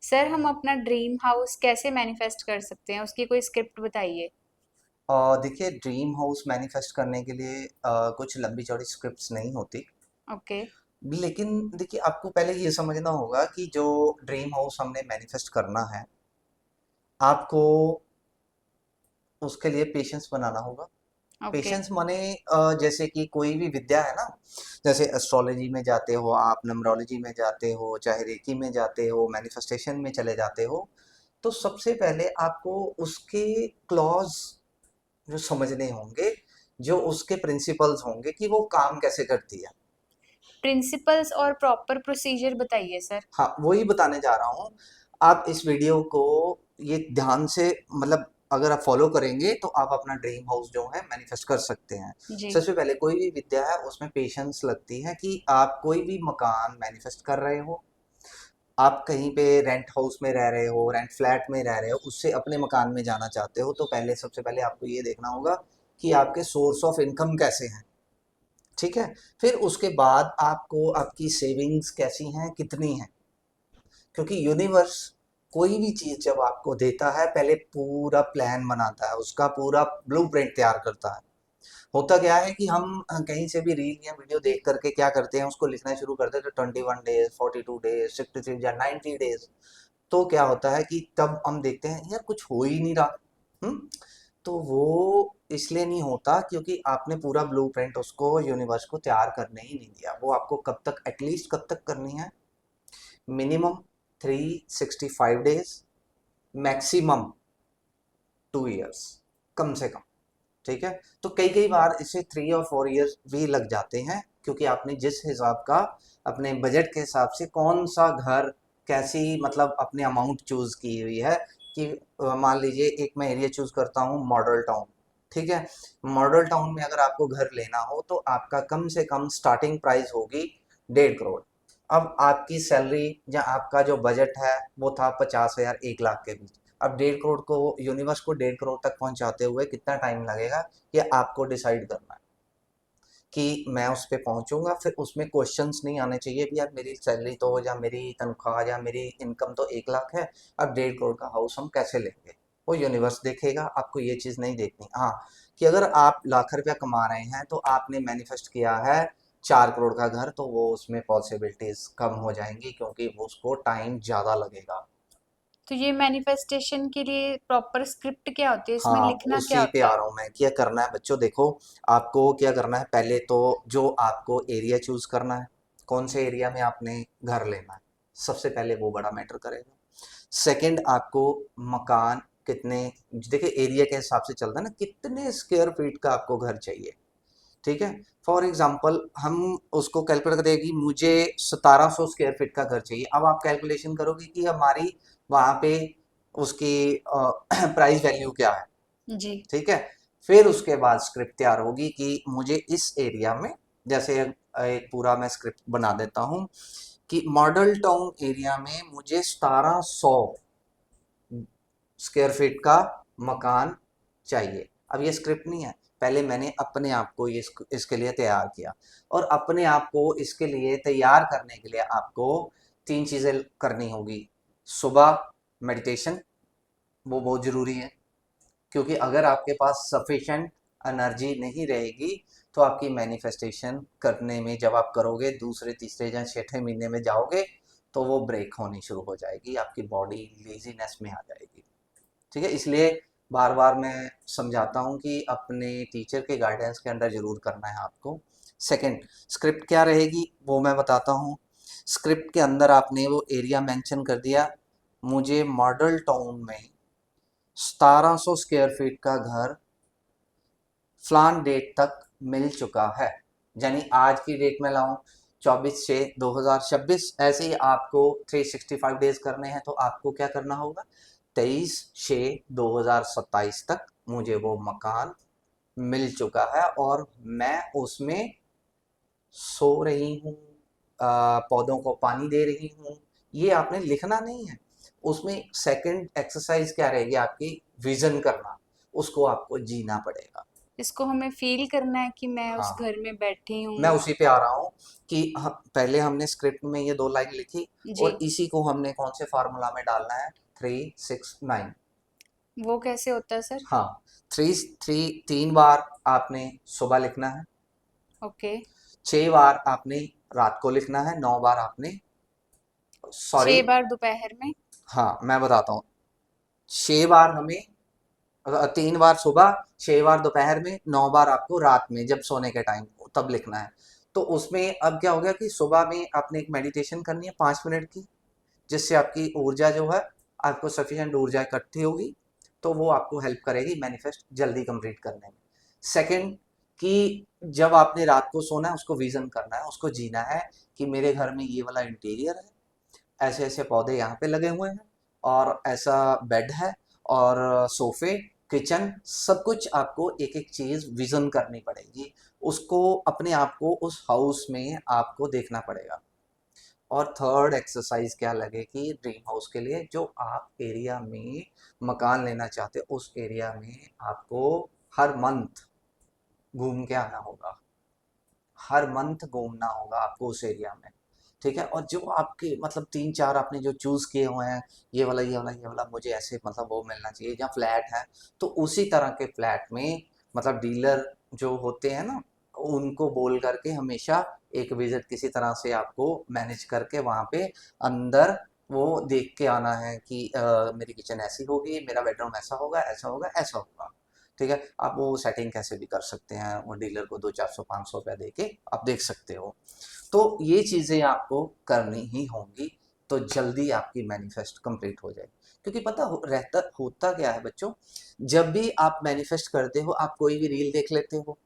Sir हम अपना dream house कैसे मैनिफेस्ट कर सकते हैं? उसकी कोई स्क्रिप्ट बताइए। देखिए, ड्रीम हाउस मैनिफेस्ट करने के लिए कुछ लंबी चौड़ी स्क्रिप्ट्स नहीं होती। ओके। लेकिन देखिए, आपको पहले ये समझना होगा कि जो ड्रीम हाउस हमने मैनिफेस्ट करना है, आपको उसके लिए पेशेंस बनाना होगा। ओके। पेशेंस माने जैसे कि कोई भी विद्या है ना, जैसे एस्ट्रोलॉजी में जाते हो आप, न्यूमरोलॉजी में जाते हो, चाहे रेकी में जाते हो, मैनिफेस्टेशन में चले जाते हो, तो सबसे पहले आपको उसके क्लॉज जो समझने होंगे, जो उसके प्रिंसिपल्स होंगे कि वो काम कैसे करती है। प्रिंसिपल्स और प्रॉपर प्रोसीजर बताइए सर। हाँ, वही बताने जा रहा हूँ। आप इस वीडियो को ये ध्यान से, मतलब अगर आप फॉलो करेंगे तो आप अपना ड्रीम हाउस जो है मैनिफेस्ट कर सकते हैं। जी। सबसे पहले कोई भी विद्या है उसमें पेशेंस लगती है कि आप कोई भी मकान मैनिफेस्ट कर रहे हो, आप कहीं पे रेंट हाउस में रह रहे हो, रेंट फ्लैट में रह रहे हो, उससे अपने मकान में जाना चाहते हो, तो पहले सबसे पहले आपको ये देखना होगा कि आपके सोर्स ऑफ इनकम कैसे हैं। ठीक है। फिर उसके बाद आपको आपकी सेविंग्स कैसी हैं, कितनी हैं, क्योंकि यूनिवर्स कोई भी चीज जब आपको देता है पहले पूरा प्लान बनाता है, उसका पूरा ब्लूप्रिंट तैयार करता है। होता क्या है कि हम कहीं से भी रील या वीडियो देख करके क्या करते हैं, उसको लिखना शुरू करते हैं, तो 21 डेज, 42 डेज, 63 या 90 डेज। तो क्या होता है कि तब हम देखते हैं यार कुछ हो ही नहीं रहा। हम्म। तो वो इसलिए नहीं होता क्योंकि आपने पूरा ब्लूप्रिंट उसको, यूनिवर्स को तैयार करने ही नहीं दिया। वो आपको कब तक, एटलीस्ट कब तक करनी है, मिनिमम 365 डेज, मैक्सिमम 2 ईयर्स, कम से कम। ठीक है। तो कई कई बार इसे 3 और 4 ईयर्स भी लग जाते हैं, क्योंकि आपने जिस हिसाब का अपने बजट के हिसाब से कौन सा घर, कैसी मतलब अपने अमाउंट चूज की हुई है कि मान लीजिए एक मैं एरिया चूज करता हूँ मॉडल टाउन। ठीक है। मॉडल टाउन में अगर आपको घर लेना हो तो आपका कम से कम स्टार्टिंग प्राइस होगी 1.5 करोड़। अब आपकी सैलरी या आपका जो बजट है वो था 50,000 1 लाख के बीच। अब 1.5 करोड़ को, यूनिवर्स को 1.5 करोड़ तक पहुंचाते हुए कितना टाइम लगेगा, ये आपको डिसाइड करना है कि मैं उस पे पहुंचूंगा। फिर उसमें क्वेश्चंस नहीं आने चाहिए कि यार मेरी सैलरी तो, या मेरी तनख्वाह या मेरी इनकम तो 1 लाख है, अब 1.5 करोड़ का हाउस हम कैसे लेंगे। वो यूनिवर्स देखेगा, आपको ये चीज़ नहीं देखनी। हाँ, कि अगर आप लाख रुपया कमा रहे हैं तो आपने मैनिफेस्ट किया है 4 करोड़ का घर, तो वो उसमें पॉसिबिलिटीज कम हो जाएंगी, क्योंकि वो उसको टाइम ज़्यादा लगेगा। तो ये मैनिफेस्टेशन के लिए प्रॉपर स्क्रिप्ट क्या होती है? इसमें हाँ, लिखना क्या उसी पे होता आ है? रहा हूँ मैं। क्या करना है बच्चों, देखो, आपको क्या करना है, पहले तो जो आपको एरिया चूज करना है, कौन से एरिया में आपने घर लेना है, सबसे पहले वो बड़ा मैटर करेगा। सेकंड, आपको मकान कितने, देखिए एरिया के हिसाब से चलता है ना, कितने स्क्वायर फीट का आपको घर चाहिए। ठीक है। फॉर एग्जाम्पल हम उसको कैलकुलेट करें कि मुझे 1700 स्क्वायर फीट का घर चाहिए। अब आप कैलकुलेशन करोगे कि हमारी वहाँ पे उसकी प्राइस वैल्यू क्या है। जी। ठीक है। फिर उसके बाद स्क्रिप्ट तैयार होगी कि मुझे इस एरिया में, जैसे एक पूरा मैं स्क्रिप्ट बना देता हूँ कि मॉडल टाउन एरिया में मुझे 1700 स्क्वायर फीट का मकान चाहिए। अब ये स्क्रिप्ट नहीं है, पहले मैंने अपने आप को ये इसके लिए तैयार किया। और अपने आप को इसके लिए तैयार करने के लिए आपको 3 चीज़ें करनी होगी। सुबह मेडिटेशन, वो बहुत ज़रूरी है, क्योंकि अगर आपके पास सफिशेंट एनर्जी नहीं रहेगी तो आपकी मैनिफेस्टेशन करने में, जब आप करोगे दूसरे तीसरे या छठे महीने में जाओगे, तो वो ब्रेक होनी शुरू हो जाएगी, आपकी बॉडी लेजीनेस में आ जाएगी। ठीक है। इसलिए बार बार मैं समझाता हूँ कि अपने टीचर के गाइडेंस के अंडर जरूर करना है आपको। सेकंड, स्क्रिप्ट क्या रहेगी वो मैं बताता हूँ। स्क्रिप्ट के अंदर आपने वो एरिया मेंशन कर दिया, मुझे मॉडल टाउन में 1700 स्क्वायर फीट का घर फलान डेट तक मिल चुका है। यानी आज की डेट में लाऊं 24/6/2026, ऐसे ही आपको 365 डेज करने हैं, तो आपको क्या करना होगा, 23/6/2027 तक मुझे वो मकान मिल चुका है और मैं उसमें सो रही हूँ, पौधों को पानी दे रही हूँ। ये आपने लिखना नहीं है। उसमें सेकंड एक्सरसाइज क्या रहेगी आपकी, विजन करना, उसको आपको जीना पड़ेगा। इसको हमें फील करना है कि मैं उस हाँ, घर में बैठी मैं हूँ। उसी पे आ रहा हूँ कि पहले हमने स्क्रिप्ट में ये 2 लाइन लिखी जी। और इसी को हमने कौन से फार्मूला में डालना है, 3, 6, 9। वो कैसे होता है सर? हाँ, थ्री थ्री 3 बार आपने सुबह लिखना है, ओके। 6 बार आपने रात को लिखना है, 9 बार आपने, सॉरी, 6 बार दोपहर में। हाँ मैं बताता हूँ, 6 बार हमें 3 बार सुबह, 6 बार दोपहर में, 9 बार आपको रात में जब सोने के टाइम तब लिखना है। तो उसमें अब क्या हो गया कि सुबह में आपने एक मेडिटेशन करनी है 5 मिनट की, जिससे आपकी ऊर्जा जो है, आपको सफिशिएंट ऊर्जा इकट्ठी होगी, तो वो आपको हेल्प करेगी मैनिफेस्ट जल्दी कंप्लीट करने में। सेकंड, कि जब आपने रात को सोना है उसको विजन करना है, उसको जीना है कि मेरे घर में ये वाला इंटीरियर है, ऐसे ऐसे पौधे यहाँ पे लगे हुए हैं, और ऐसा बेड है, और सोफे, किचन, सब कुछ आपको एक एक चीज विजन करनी पड़ेगी, उसको अपने आप को उस हाउस में आपको देखना पड़ेगा। और थर्ड एक्सरसाइज क्या लगेगी ड्रीम हाउस के लिए, जो आप एरिया में मकान लेना चाहते हो उस एरिया में आपको हर मंथ घूम के आना होगा, हर मंथ घूमना होगा आपको उस एरिया में। ठीक है, और जो आपके मतलब 3 4 आपने जो चूज किए हुए हैं, ये वाला ये वाला ये वाला मुझे ऐसे मतलब वो मिलना चाहिए, जहाँ फ्लैट है तो उसी तरह के फ्लैट में मतलब डीलर जो होते हैं ना, उनको बोल करके हमेशा एक विजिट किसी तरह से आपको मैनेज करके वहाँ पे अंदर वो देख के आना है कि मेरी किचन ऐसी होगी, मेरा बेडरूम ऐसा होगा, ऐसा होगा, ऐसा होगा। ठीक है, आप वो सेटिंग कैसे भी कर सकते हैं, वो डीलर को 200 400 500 रुपया दे के आप देख सकते हो। तो ये चीज़ें आपको करनी ही होंगी, तो जल्दी आपकी मैनिफेस्ट कंप्लीट हो जाए। क्योंकि पता रहता होता क्या है बच्चों, जब भी आप मैनिफेस्ट करते हो, आप कोई भी रील देख लेते हो,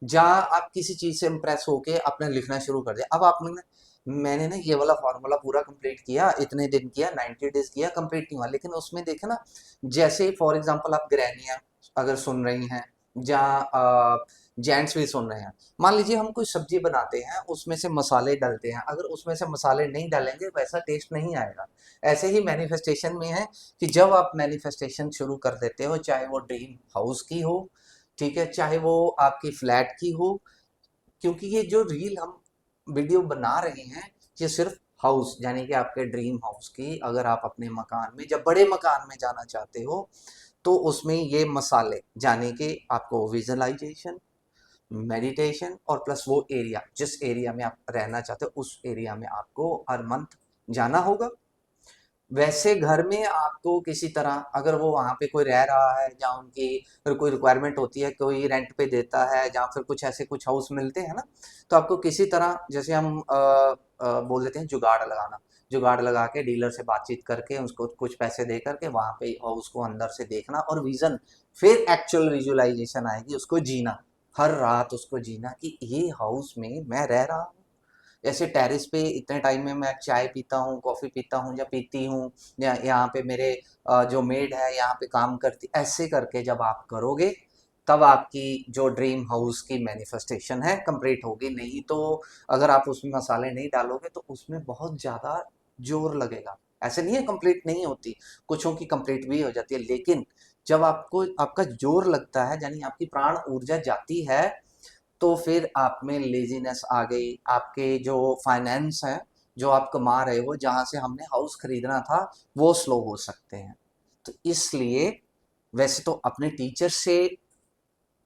जहाँ आप किसी चीज़ से इम्प्रेस होके आपने लिखना शुरू कर दिया। अब आपने मैंने ना ये वाला फॉर्मूला पूरा कंप्लीट किया, इतने दिन किया, 90 डेज किया, कंप्लीट नहीं हुआ, लेकिन उसमें देखे ना, जैसे फॉर एग्जांपल आप ग्रैनियाँ अगर सुन रही हैं, जहाँ जेंट्स भी सुन रहे हैं, मान लीजिए हम कोई सब्जी बनाते हैं, उसमें से मसाले डालते हैं, अगर उसमें से मसाले नहीं डालेंगे वैसा टेस्ट नहीं आएगा। ऐसे ही मैनिफेस्टेशन में है कि जब आप मैनिफेस्टेशन शुरू कर देते हो, चाहे वो ड्रीम हाउस की हो, ठीक है, चाहे वो आपकी फ्लैट की हो, क्योंकि ये जो रील हम वीडियो बना रहे हैं, ये सिर्फ हाउस यानी कि आपके ड्रीम हाउस की, अगर आप अपने मकान में जब बड़े मकान में जाना चाहते हो तो उसमें ये मसाले यानी कि आपको विजुअलाइजेशन, मेडिटेशन और प्लस वो एरिया जिस एरिया में आप रहना चाहते हो उस एरिया में आपको हर मंथ जाना होगा। वैसे घर में आपको किसी तरह अगर वो वहाँ पे कोई रह रहा है, जहाँ उनकी फिर कोई रिक्वायरमेंट होती है, कोई रेंट पे देता है, जहाँ फिर कुछ ऐसे कुछ हाउस मिलते हैं ना, तो आपको किसी तरह जैसे हम बोल देते हैं जुगाड़ लगाना, जुगाड़ लगा के डीलर से बातचीत करके उसको कुछ पैसे दे करके वहाँ पे हाउस को अंदर से देखना और विजन, फिर एक्चुअल विजुअलाइजेशन आएगी, उसको जीना, हर रात उसको जीना कि ये हाउस में मैं रह रहा हूँ। जैसे टेरेस पे इतने टाइम में मैं चाय पीता हूँ, कॉफ़ी पीता हूँ या पीती हूँ, या यहाँ पे मेरे जो मेड है यहाँ पे काम करती, ऐसे करके जब आप करोगे तब आपकी जो ड्रीम हाउस की मैनिफेस्टेशन है कंप्लीट होगी। नहीं तो अगर आप उसमें मसाले नहीं डालोगे तो उसमें बहुत ज़्यादा जोर लगेगा। ऐसे नहीं है कंप्लीट नहीं होती, कुछों की कंप्लीट भी हो जाती है, लेकिन जब आपको आपका जोर लगता है यानी आपकी प्राण ऊर्जा जाती है, तो फिर आप में लेजीनेस आ गई, आपके जो फाइनेंस हैं, जो आप कमा रहे हो, जहाँ से हमने हाउस खरीदना था, वो स्लो हो सकते हैं। तो इसलिए वैसे तो अपने टीचर से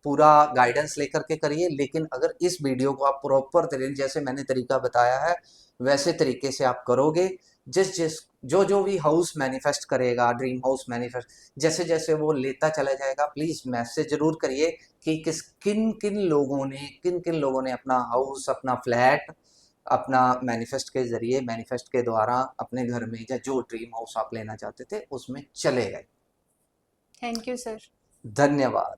पूरा गाइडेंस लेकर के करिए, लेकिन अगर इस वीडियो को आप प्रॉपर तरीके जैसे मैंने तरीका बताया है वैसे तरीके से आप करोगे, जिस जिस जो जो भी हाउस मैनिफेस्ट करेगा, ड्रीम हाउस मैनिफेस्ट जैसे जैसे वो लेता चला जाएगा, प्लीज मैसेज जरूर करिए कि किन किन लोगों ने अपना हाउस, अपना फ्लैट, अपना मैनिफेस्ट के द्वारा अपने घर में या जो ड्रीम हाउस आप लेना चाहते थे उसमें चले गए। Thank you sir. धन्यवाद।